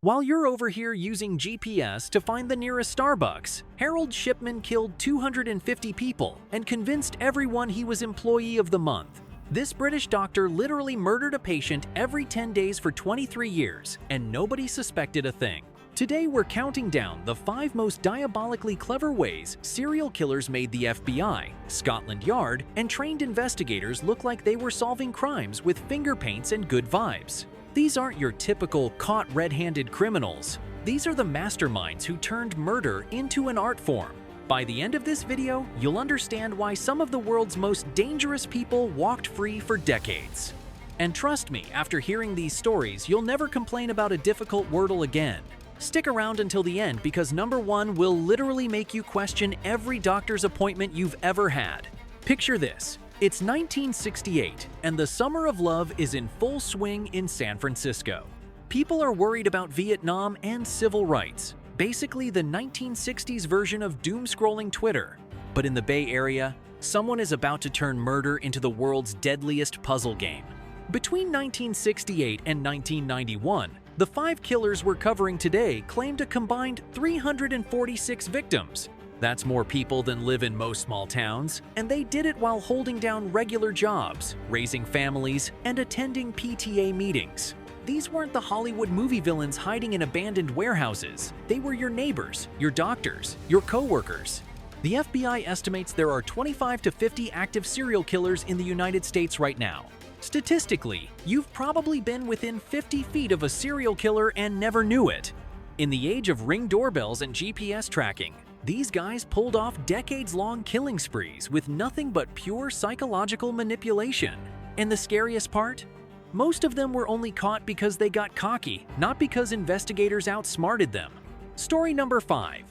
While you're over here using GPS to find the nearest Starbucks, Harold Shipman killed 250 people and convinced everyone he was Employee of the Month. This British doctor literally murdered a patient every 10 days for 23 years, and nobody suspected a thing. Today we're counting down the 5 most diabolically clever ways serial killers made the FBI, Scotland Yard, and trained investigators look like they were solving crimes with finger paints and good vibes. These aren't your typical caught red-handed criminals. These are the masterminds who turned murder into an art form. By the end of this video, you'll understand why some of the world's most dangerous people walked free for decades. And trust me, after hearing these stories, you'll never complain about a difficult Wordle again. Stick around until the end because number 1 will literally make you question every doctor's appointment you've ever had. Picture this. It's 1968, and the summer of love is in full swing in San Francisco. People are worried about Vietnam and civil rights, basically the 1960s version of doom-scrolling Twitter. But in the Bay Area, someone is about to turn murder into the world's deadliest puzzle game. Between 1968 and 1991, the 5 killers we're covering today claimed a combined 346 victims. That's more people than live in most small towns, and they did it while holding down regular jobs, raising families, and attending PTA meetings. These weren't the Hollywood movie villains hiding in abandoned warehouses. They were your neighbors, your doctors, your co-workers. The FBI estimates there are 25 to 50 active serial killers in the United States right now. Statistically, you've probably been within 50 feet of a serial killer and never knew it. In the age of Ring doorbells and GPS tracking, these guys pulled off decades-long killing sprees with nothing but pure psychological manipulation. And the scariest part? Most of them were only caught because they got cocky, not because investigators outsmarted them. Story number 5.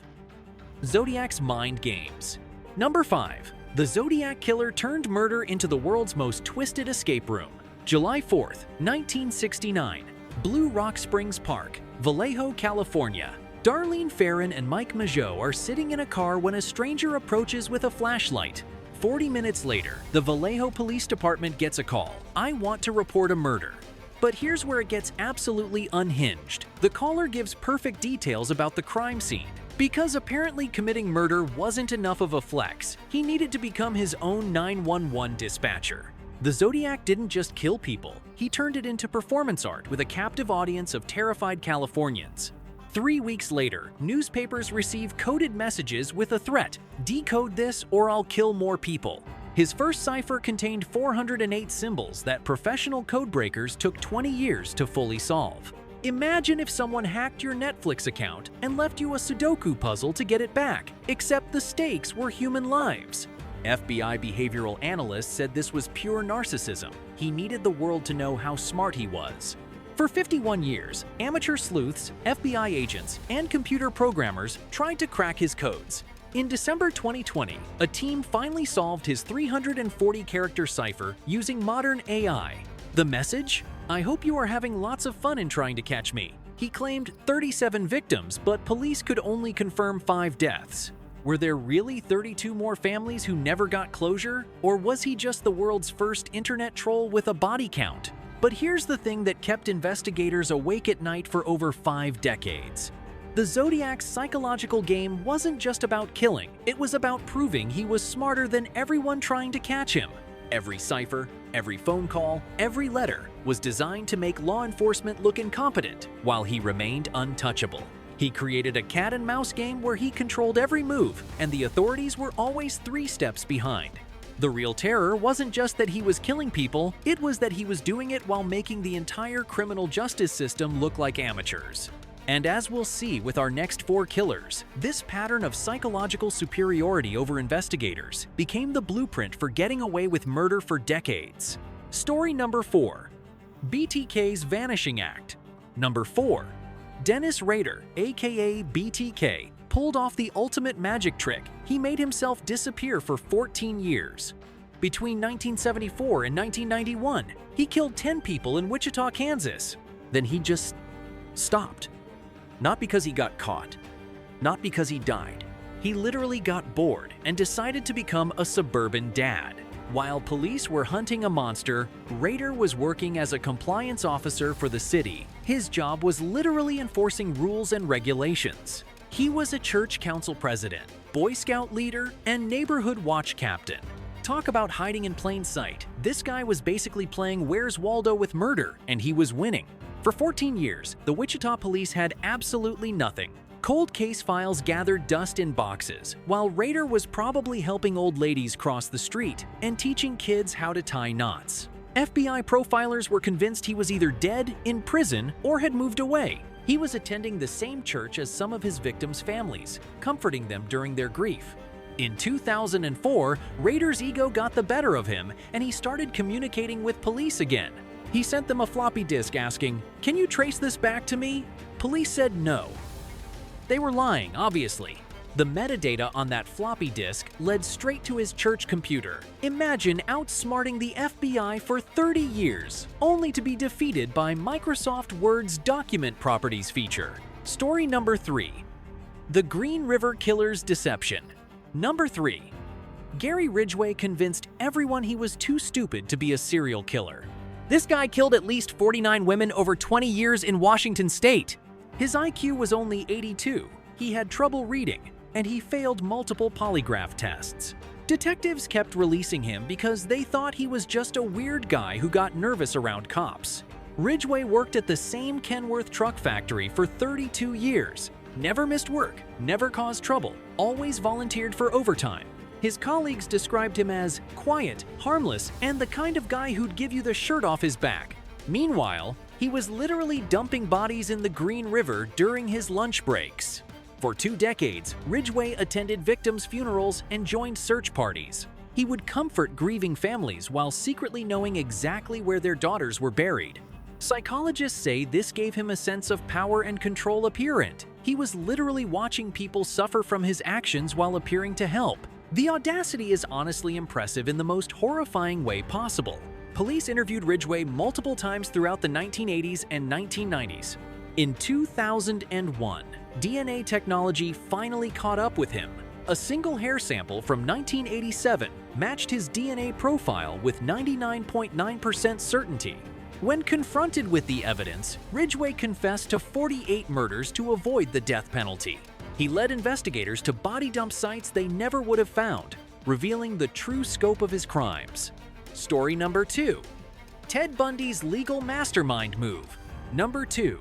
Zodiac's Mind Games. Number 5. The Zodiac Killer turned murder into the world's most twisted escape room. July 4th, 1969. Blue Rock Springs Park, Vallejo, California. Darlene Ferrin and Mike Mageau are sitting in a car when a stranger approaches with a flashlight. 40 minutes later, the Vallejo Police Department gets a call. I want to report a murder. But here's where it gets absolutely unhinged. The caller gives perfect details about the crime scene. Because apparently committing murder wasn't enough of a flex, he needed to become his own 911 dispatcher. The Zodiac didn't just kill people, he turned it into performance art with a captive audience of terrified Californians. 3 weeks later, newspapers receive coded messages with a threat: decode this or I'll kill more people. His first cipher contained 408 symbols that professional codebreakers took 20 years to fully solve. Imagine if someone hacked your Netflix account and left you a Sudoku puzzle to get it back, except the stakes were human lives. FBI behavioral analysts said this was pure narcissism. He needed the world to know how smart he was. For 51 years, amateur sleuths, FBI agents, and computer programmers tried to crack his codes. In December 2020, a team finally solved his 340-character cipher using modern AI. The message? I hope you are having lots of fun in trying to catch me. He claimed 37 victims, but police could only confirm 5 deaths. Were there really 32 more families who never got closure? Or was he just the world's first internet troll with a body count? But here's the thing that kept investigators awake at night for over 5 decades. The Zodiac's psychological game wasn't just about killing, it was about proving he was smarter than everyone trying to catch him. Every cipher, every phone call, every letter was designed to make law enforcement look incompetent, while he remained untouchable. He created a cat-and-mouse game where he controlled every move, and the authorities were always 3 steps behind. The real terror wasn't just that he was killing people, it was that he was doing it while making the entire criminal justice system look like amateurs. And as we'll see with our next 4 killers, this pattern of psychological superiority over investigators became the blueprint for getting away with murder for decades. Story number 4. BTK's Vanishing Act. Number 4. Dennis Rader, aka BTK, pulled off the ultimate magic trick. He made himself disappear for 14 years. Between 1974 and 1991, he killed 10 people in Wichita, Kansas. Then he just stopped. Not because he got caught, not because he died. He literally got bored and decided to become a suburban dad. While police were hunting a monster, Rader was working as a compliance officer for the city. His job was literally enforcing rules and regulations. He was a church council president, Boy Scout leader, and neighborhood watch captain. Talk about hiding in plain sight. This guy was basically playing Where's Waldo with murder, and he was winning. For 14 years, the Wichita police had absolutely nothing. Cold case files gathered dust in boxes, while Rader was probably helping old ladies cross the street and teaching kids how to tie knots. FBI profilers were convinced he was either dead, in prison, or had moved away. He was attending the same church as some of his victims' families, comforting them during their grief. In 2004, Rader's ego got the better of him, and he started communicating with police again. He sent them a floppy disk asking, "Can you trace this back to me?" Police said no. They were lying, obviously. The metadata on that floppy disk led straight to his church computer. Imagine outsmarting the FBI for 30 years, only to be defeated by Microsoft Word's document properties feature. Story number 3. The Green River Killer's Deception. Number 3. Gary Ridgway convinced everyone he was too stupid to be a serial killer. This guy killed at least 49 women over 20 years in Washington state. His IQ was only 82, he had trouble reading, and he failed multiple polygraph tests. Detectives kept releasing him because they thought he was just a weird guy who got nervous around cops. Ridgway worked at the same Kenworth truck factory for 32 years. Never missed work, never caused trouble, always volunteered for overtime. His colleagues described him as quiet, harmless, and the kind of guy who'd give you the shirt off his back. Meanwhile, he was literally dumping bodies in the Green River during his lunch breaks. For 2 decades, Ridgway attended victims' funerals and joined search parties. He would comfort grieving families while secretly knowing exactly where their daughters were buried. Psychologists say this gave him a sense of power and control apparent. He was literally watching people suffer from his actions while appearing to help. The audacity is honestly impressive in the most horrifying way possible. Police interviewed Ridgway multiple times throughout the 1980s and 1990s. In 2001, DNA technology finally caught up with him. A single hair sample from 1987 matched his DNA profile with 99.9% certainty. When confronted with the evidence, Ridgway confessed to 48 murders to avoid the death penalty. He led investigators to body dump sites they never would have found, revealing the true scope of his crimes. Story number 2. Ted Bundy's legal mastermind move. Number 2.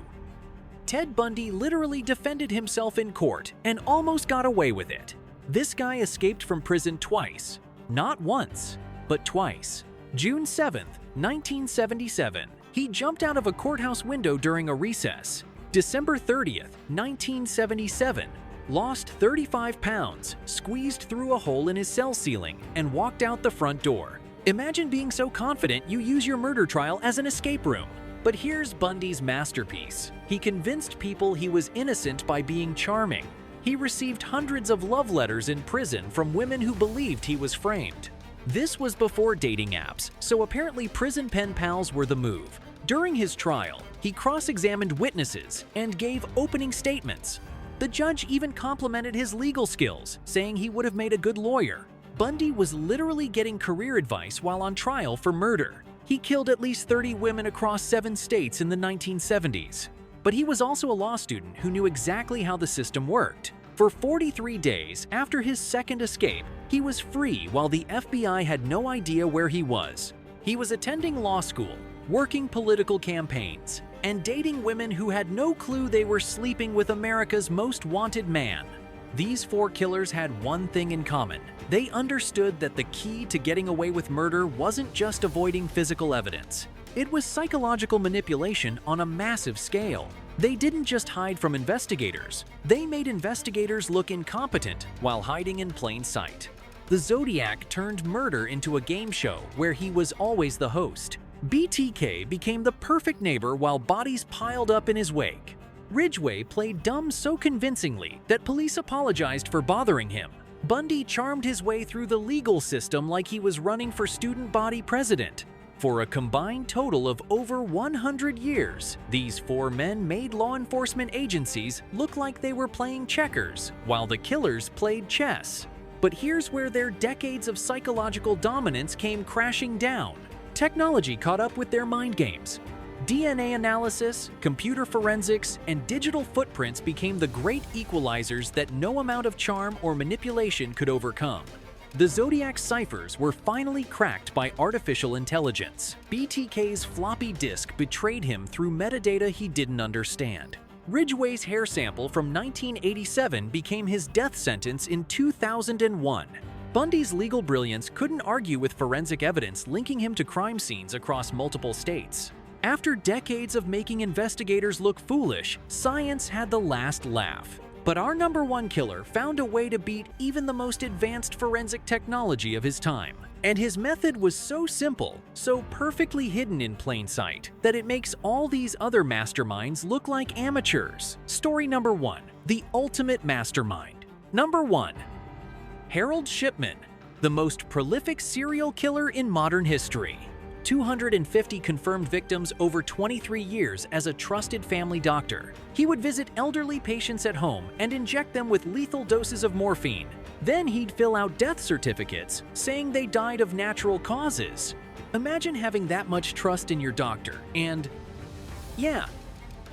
Ted Bundy literally defended himself in court and almost got away with it. This guy escaped from prison twice. Not once, but twice. June 7, 1977, he jumped out of a courthouse window during a recess. December 30th, 1977, lost 35 pounds, squeezed through a hole in his cell ceiling, and walked out the front door. Imagine being so confident you use your murder trial as an escape room. But here's Bundy's masterpiece. He convinced people he was innocent by being charming. He received hundreds of love letters in prison from women who believed he was framed. This was before dating apps, so apparently prison pen pals were the move. During his trial, he cross-examined witnesses and gave opening statements. The judge even complimented his legal skills, saying he would have made a good lawyer. Bundy was literally getting career advice while on trial for murder. He killed at least 30 women across 7 states in the 1970s. But he was also a law student who knew exactly how the system worked. For 43 days after his second escape, he was free while the FBI had no idea where he was. He was attending law school, working political campaigns, and dating women who had no clue they were sleeping with America's most wanted man. These 4 killers had one thing in common. They understood that the key to getting away with murder wasn't just avoiding physical evidence. It was psychological manipulation on a massive scale. They didn't just hide from investigators. They made investigators look incompetent while hiding in plain sight. The Zodiac turned murder into a game show where he was always the host. BTK became the perfect neighbor while bodies piled up in his wake. Ridgway played dumb so convincingly that police apologized for bothering him. Bundy charmed his way through the legal system like he was running for student body president. For a combined total of over 100 years, these 4 men made law enforcement agencies look like they were playing checkers, while the killers played chess. But here's where their decades of psychological dominance came crashing down. Technology caught up with their mind games. DNA analysis, computer forensics, and digital footprints became the great equalizers that no amount of charm or manipulation could overcome. The Zodiac ciphers were finally cracked by artificial intelligence. BTK's floppy disk betrayed him through metadata he didn't understand. Ridgway's hair sample from 1987 became his death sentence in 2001. Bundy's legal brilliance couldn't argue with forensic evidence linking him to crime scenes across multiple states. After decades of making investigators look foolish, science had the last laugh. But our #1 killer found a way to beat even the most advanced forensic technology of his time. And his method was so simple, so perfectly hidden in plain sight, that it makes all these other masterminds look like amateurs. Story number 1. The ultimate mastermind. Number 1. Harold Shipman, the most prolific serial killer in modern history. 250 confirmed victims over 23 years as a trusted family doctor. He would visit elderly patients at home and inject them with lethal doses of morphine. Then he'd fill out death certificates saying they died of natural causes. Imagine having that much trust in your doctor and… yeah,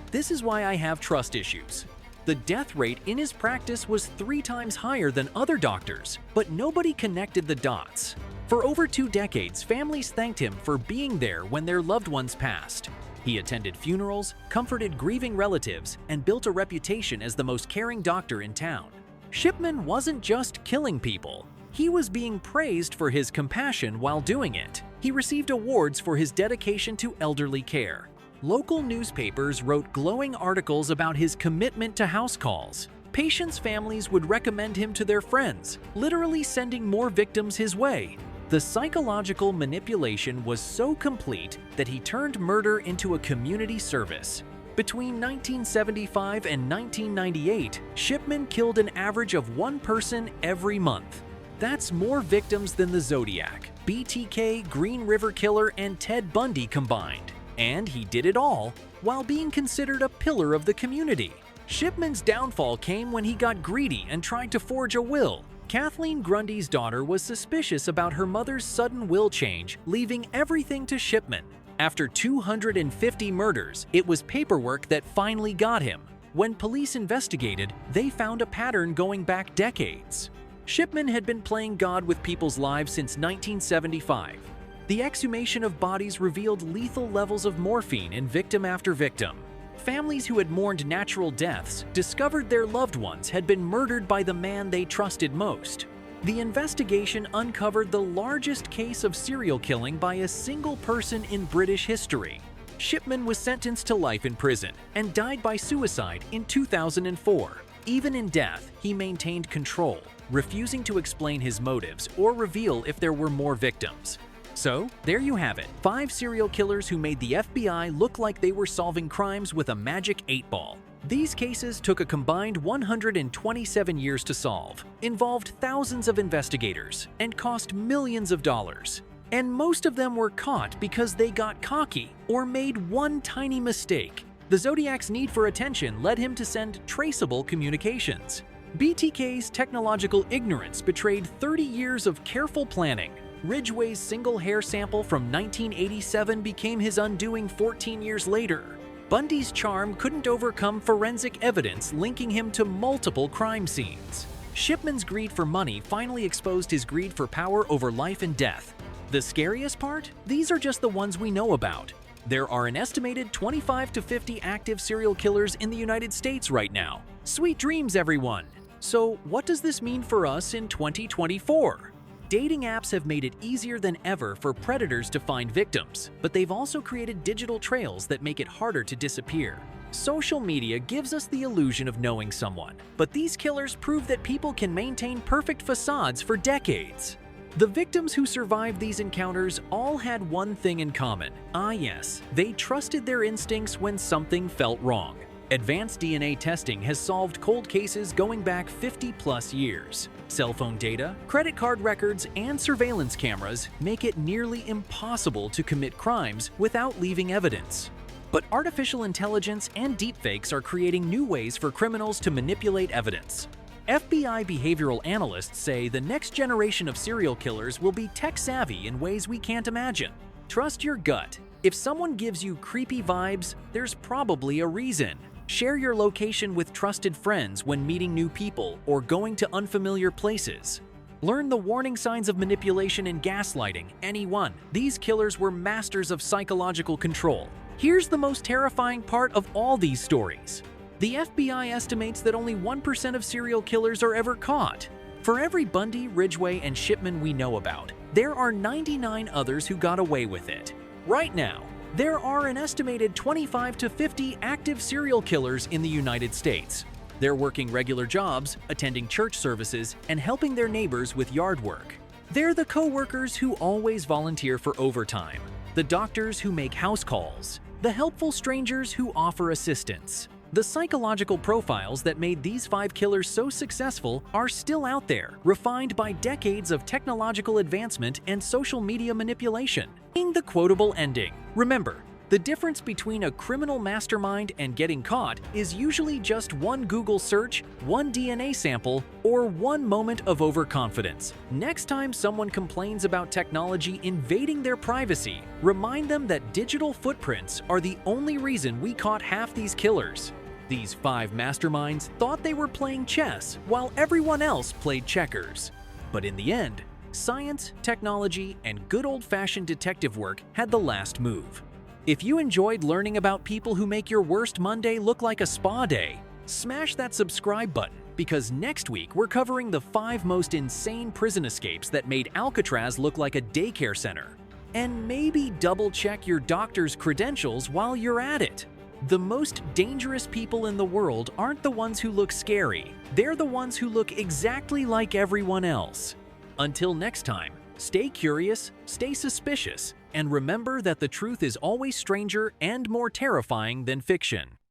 this is why I have trust issues. The death rate in his practice was 3 times higher than other doctors, but nobody connected the dots. For over 2 decades, families thanked him for being there when their loved ones passed. He attended funerals, comforted grieving relatives, and built a reputation as the most caring doctor in town. Shipman wasn't just killing people. He was being praised for his compassion while doing it. He received awards for his dedication to elderly care. Local newspapers wrote glowing articles about his commitment to house calls. Patients' families would recommend him to their friends, literally sending more victims his way. The psychological manipulation was so complete that he turned murder into a community service. Between 1975 and 1998, Shipman killed an average of 1 person every month. That's more victims than the Zodiac, BTK, Green River Killer, and Ted Bundy combined. And he did it all while being considered a pillar of the community. Shipman's downfall came when he got greedy and tried to forge a will. Kathleen Grundy's daughter was suspicious about her mother's sudden will change, leaving everything to Shipman. After 250 murders, it was paperwork that finally got him. When police investigated, they found a pattern going back decades. Shipman had been playing God with people's lives since 1975. The exhumation of bodies revealed lethal levels of morphine in victim after victim. Families who had mourned natural deaths discovered their loved ones had been murdered by the man they trusted most. The investigation uncovered the largest case of serial killing by a single person in British history. Shipman was sentenced to life in prison and died by suicide in 2004. Even in death, he maintained control, refusing to explain his motives or reveal if there were more victims. So, there you have it, 5 serial killers who made the FBI look like they were solving crimes with a magic 8-ball. These cases took a combined 127 years to solve, involved thousands of investigators, and cost millions of dollars. And most of them were caught because they got cocky or made one tiny mistake. The Zodiac's need for attention led him to send traceable communications. BTK's technological ignorance betrayed 30 years of careful planning. Ridgway's single hair sample from 1987 became his undoing 14 years later. Bundy's charm couldn't overcome forensic evidence linking him to multiple crime scenes. Shipman's greed for money finally exposed his greed for power over life and death. The scariest part? These are just the ones we know about. There are an estimated 25 to 50 active serial killers in the United States right now. Sweet dreams, everyone! So, what does this mean for us in 2024? Dating apps have made it easier than ever for predators to find victims, but they've also created digital trails that make it harder to disappear. Social media gives us the illusion of knowing someone, but these killers prove that people can maintain perfect facades for decades. The victims who survived these encounters all had one thing in common. Ah yes, they trusted their instincts when something felt wrong. Advanced DNA testing has solved cold cases going back 50+ years. Cell phone data, credit card records, and surveillance cameras make it nearly impossible to commit crimes without leaving evidence. But artificial intelligence and deepfakes are creating new ways for criminals to manipulate evidence. FBI behavioral analysts say the next generation of serial killers will be tech-savvy in ways we can't imagine. Trust your gut. If someone gives you creepy vibes, there's probably a reason. Share your location with trusted friends when meeting new people or going to unfamiliar places. Learn the warning signs of manipulation and gaslighting, anyone. These killers were masters of psychological control. Here's the most terrifying part of all these stories. The FBI estimates that only 1% of serial killers are ever caught. For every Bundy, Ridgway, and Shipman we know about, there are 99 others who got away with it. Right now, there are an estimated 25 to 50 active serial killers in the United States. They're working regular jobs, attending church services, and helping their neighbors with yard work. They're the co-workers who always volunteer for overtime, the doctors who make house calls, the helpful strangers who offer assistance. The psychological profiles that made these 5 killers so successful are still out there, refined by decades of technological advancement and social media manipulation. The quotable ending. Remember, the difference between a criminal mastermind and getting caught is usually just one Google search, one DNA sample, or one moment of overconfidence. Next time someone complains about technology invading their privacy, remind them that digital footprints are the only reason we caught half these killers. These 5 masterminds thought they were playing chess while everyone else played checkers. But in the end, science, technology, and good old-fashioned detective work had the last move. If you enjoyed learning about people who make your worst Monday look like a spa day, smash that subscribe button, because next week we're covering the 5 most insane prison escapes that made Alcatraz look like a daycare center. And maybe double-check your doctor's credentials while you're at it. The most dangerous people in the world aren't the ones who look scary. They're the ones who look exactly like everyone else. Until next time, stay curious, stay suspicious, and remember that the truth is always stranger and more terrifying than fiction.